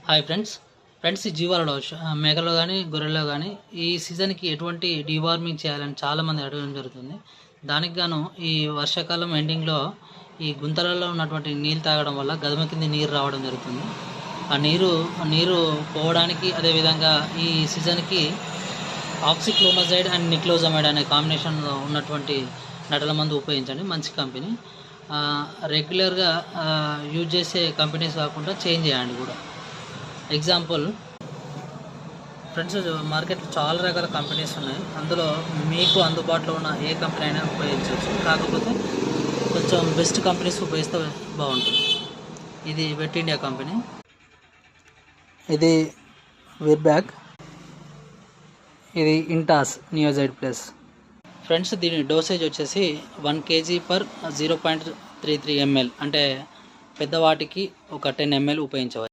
Hi friends ఈ జీవాలలో మేకలో కానీ గొర్రెల్లో కానీ ఈ సీజన్కి ఎటువంటి డీవార్మింగ్ చేయాలని చాలామంది అడగడం జరుగుతుంది. దానికి గాను ఈ వర్షాకాలం ఎండింగ్లో ఈ గుంతలలో ఉన్నటువంటి నీళ్ళు తాగడం వల్ల గదమ కింద నీరు రావడం జరుగుతుంది. ఆ నీరు పోవడానికి, అదేవిధంగా ఈ సీజన్కి ఆక్సిక్లోమజైడ్ అండ్ నిక్లోజమైడ్ అనే కాంబినేషన్లో ఉన్నటువంటి నటల మందు ఉపయోగించండి. మంచి కంపెనీ. రెగ్యులర్గా యూజ్ చేసే కంపెనీస్ కాకుండా చేంజ్ చేయండి కూడా. ఎగ్జాంపుల్ ఫ్రెండ్స్, మార్కెట్లో చాలా రకాల కంపెనీస్ ఉన్నాయి. అందులో మీకు అందుబాటులో ఉన్న ఏ కంపెనీ అయినా ఉపయోగించవచ్చు. కాకపోతే కొంచెం బెస్ట్ కంపెనీస్ ఉపయోగిస్తే బాగుంటుంది. ఇది వెట్ ఇండియా కంపెనీ, ఇది విర్బ్యాక్, ఇది ఇంటాస్ నియోజైడ్ ప్లస్. ఫ్రెండ్స్, దీని డోసేజ్ వచ్చేసి 1 kg/0.33 ml, అంటే పెద్దవాటికి ఒక 10 ml ఉపయోగించవచ్చు.